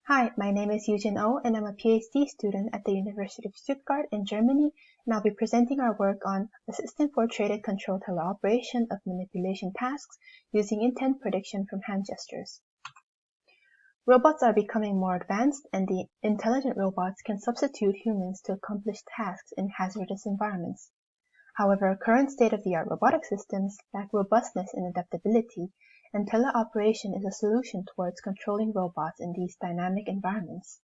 Hi, my name is Yoojin and I'm a PhD student at the University of Stuttgart in Germany, and I'll be presenting our work on a system for traded control teleoperation of manipulation tasks using intent prediction from hand gestures. Robots are becoming more advanced, and the intelligent robots can substitute humans to accomplish tasks in hazardous environments. However, current state-of-the-art robotic systems lack robustness and adaptability, and teleoperation is a solution towards controlling robots in these dynamic environments.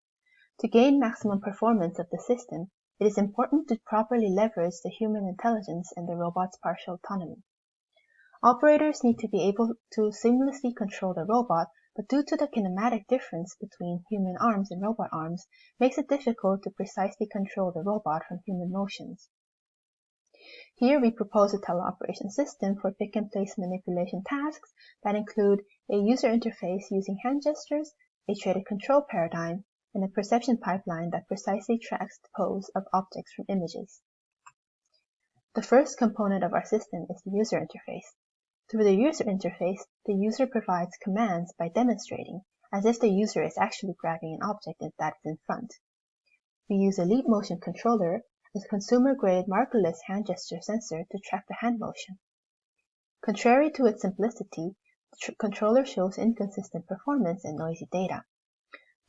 To gain maximum performance of the system, it is important to properly leverage the human intelligence and the robot's partial autonomy. Operators need to be able to seamlessly control the robot, but due to the kinematic difference between human arms and robot arms, makes it difficult to precisely control the robot from human motions. Here we propose a teleoperation system for pick-and-place manipulation tasks that include a user interface using hand gestures, a traded control paradigm, and a perception pipeline that precisely tracks the pose of objects from images. The first component of our system is the user interface. Through the user interface, the user provides commands by demonstrating, as if the user is actually grabbing an object that is in front. We use a leap motion controller, a consumer-grade markerless hand gesture sensor to track the hand motion. Contrary to its simplicity, the controller shows inconsistent performance and noisy data.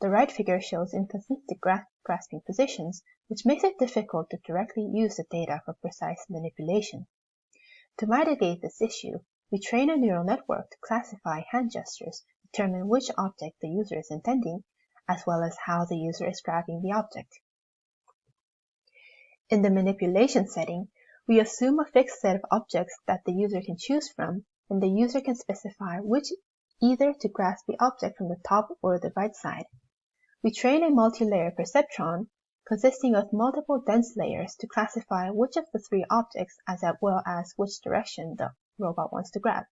The right figure shows inconsistent grasping positions, which makes it difficult to directly use the data for precise manipulation. To mitigate this issue, we train a neural network to classify hand gestures, determine which object the user is intending, as well as how the user is grabbing the object. In the manipulation setting, we assume a fixed set of objects that the user can choose from, and the user can specify which either to grasp the object from the top or the right side. We train a multi-layer perceptron consisting of multiple dense layers to classify which of the three objects as well as which direction the robot wants to grab.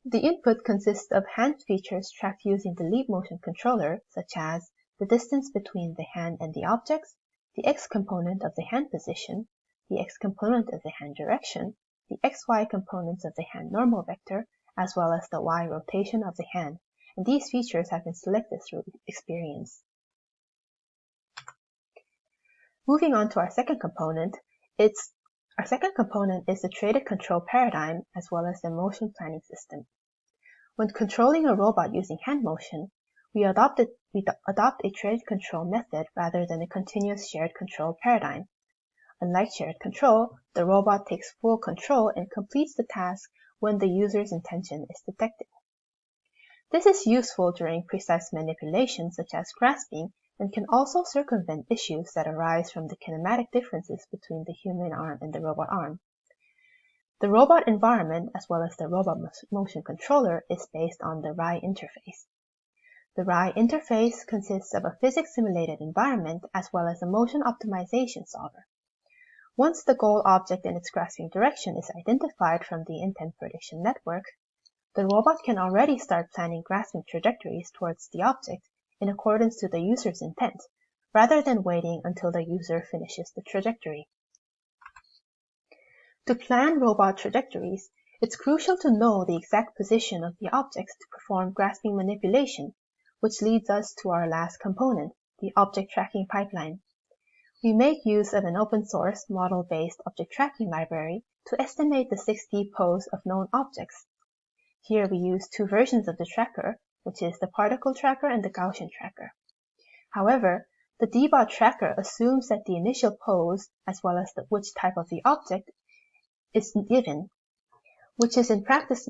The input consists of hand features tracked using the leap motion controller, such as the distance between the hand and the objects, the X component of the hand position, the X component of the hand direction, the XY components of the hand normal vector, as well as the Y rotation of the hand, and these features have been selected through experience. Moving on to our second component, is the traded control paradigm as well as the motion planning system. When controlling a robot using hand motion, we adopt a traded control method rather than a continuous shared control paradigm. Unlike shared control, the robot takes full control and completes the task when the user's intention is detected. This is useful during precise manipulation such as grasping, and can also circumvent issues that arise from the kinematic differences between the human arm and the robot arm. The robot environment as well as the robot motion controller is based on the RAI interface. The RAI interface consists of a physics-simulated environment as well as a motion optimization solver. Once the goal object and its grasping direction is identified from the intent prediction network, the robot can already start planning grasping trajectories towards the object in accordance to the user's intent, rather than waiting until the user finishes the trajectory. To plan robot trajectories, it's crucial to know the exact position of the objects to perform grasping manipulation, which leads us to our last component, the object tracking pipeline. We make use of an open-source, model-based object tracking library to estimate the 6D pose of known objects. Here we use two versions of the tracker, which is the particle tracker and the Gaussian tracker. However, the DBOT tracker assumes that the initial pose, as well as which type of the object, is given, which is in practice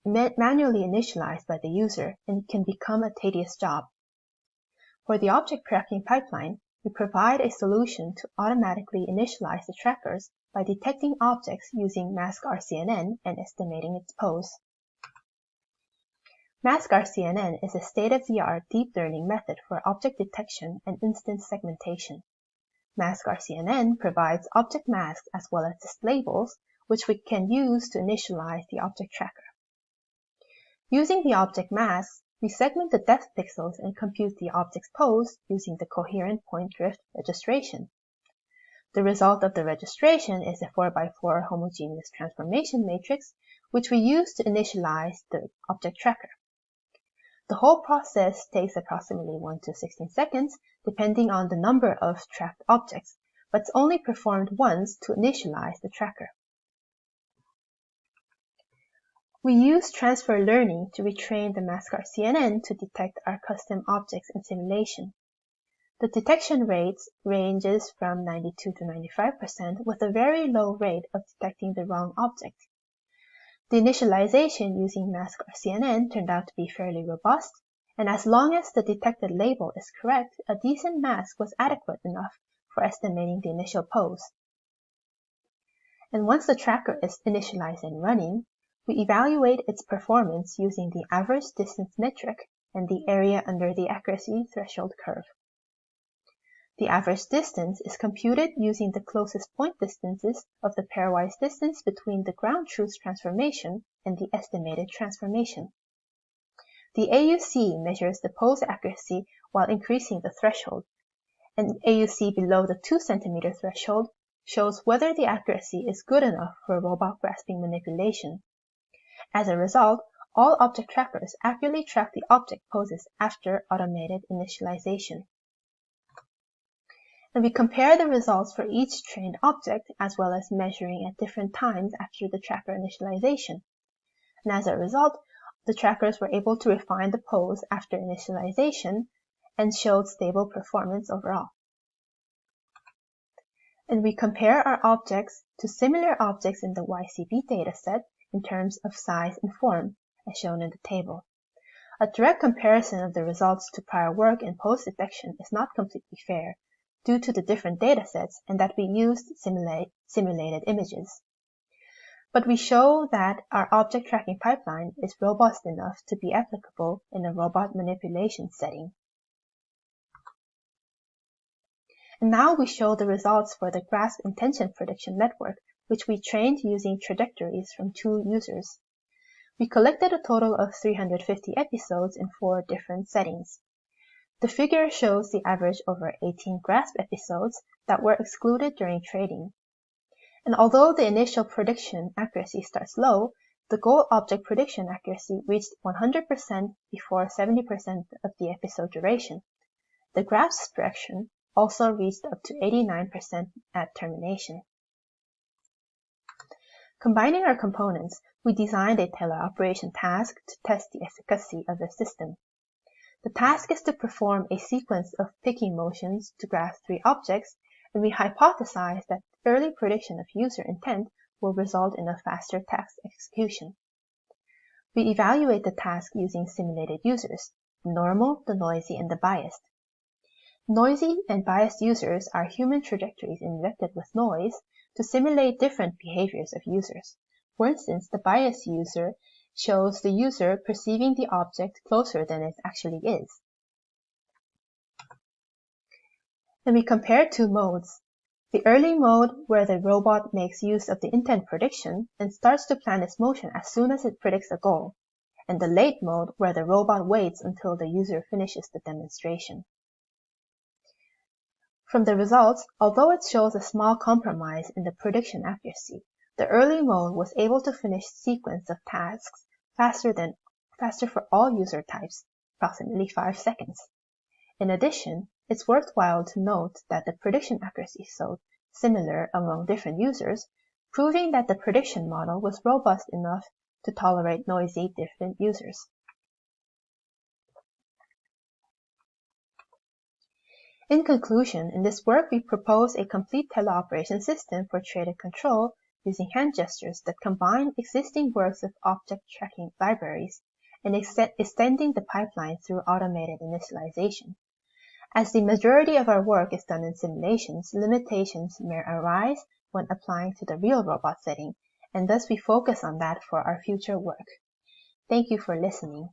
manually initialized by the user and can become a tedious job. For the object tracking pipeline, we provide a solution to automatically initialize the trackers by detecting objects using mask-RCNN and estimating its pose. Mask-RCNN is a state-of-the-art deep learning method for object detection and instance segmentation. Mask-RCNN provides object masks as well as displayables, which we can use to initialize the object tracker. Using the object masks, we segment the depth pixels and compute the object's pose using the coherent point drift registration. The result of the registration is a 4x4 homogeneous transformation matrix, which we use to initialize the object tracker. The whole process takes approximately 1 to 16 seconds, depending on the number of tracked objects, but it's only performed once to initialize the tracker. We use transfer learning to retrain the mascot CNN to detect our custom objects in simulation. The detection rates ranges from 92 to 95% with a very low rate of detecting the wrong object. The initialization using mascot CNN turned out to be fairly robust, and as long as the detected label is correct, a decent mask was adequate enough for estimating the initial pose. And once the tracker is initialized and running, we evaluate its performance using the average distance metric and the area under the accuracy threshold curve. The average distance is computed using the closest point distances of the pairwise distance between the ground truth transformation and the estimated transformation. The AUC measures the pose accuracy while increasing the threshold, and AUC below the 2 cm threshold shows whether the accuracy is good enough for robot grasping manipulation. As a result, all object trackers accurately track the object poses after automated initialization. And we compare the results for each trained object as well as measuring at different times after the tracker initialization. And as a result, the trackers were able to refine the pose after initialization and showed stable performance overall. And we compare our objects to similar objects in the YCB dataset in terms of size and form, as shown in the table. A direct comparison of the results to prior work in pose detection is not completely fair, due to the different datasets and that we used simulated images. But we show that our object tracking pipeline is robust enough to be applicable in a robot manipulation setting. And now we show the results for the grasp intention prediction network, which we trained using trajectories from 2 users. We collected a total of 350 episodes in 4 different settings. The figure shows the average over 18 grasp episodes that were excluded during trading. And although the initial prediction accuracy starts low, the goal object prediction accuracy reached 100% before 70% of the episode duration. The grasp fraction also reached up to 89% at termination. Combining our components, we designed a teleoperation task to test the efficacy of the system. The task is to perform a sequence of picking motions to grasp 3 objects, and we hypothesize that early prediction of user intent will result in a faster task execution. We evaluate the task using simulated users, the normal, the noisy, and the biased. Noisy and biased users are human trajectories injected with noise to simulate different behaviors of users. For instance, the biased user shows the user perceiving the object closer than it actually is. And we compare 2 modes. The early mode, where the robot makes use of the intent prediction and starts to plan its motion as soon as it predicts a goal, and the late mode, where the robot waits until the user finishes the demonstration. From the results, although it shows a small compromise in the prediction accuracy, the early mode was able to finish sequence of tasks faster for all user types, approximately 5 seconds. In addition, it's worthwhile to note that the prediction accuracy showed similar among different users, proving that the prediction model was robust enough to tolerate noisy different users. In conclusion, in this work we propose a complete teleoperation system for traded control using hand gestures that combine existing works of object tracking libraries and extending the pipeline through automated initialization. As the majority of our work is done in simulations, limitations may arise when applying to the real robot setting, and thus we focus on that for our future work. Thank you for listening.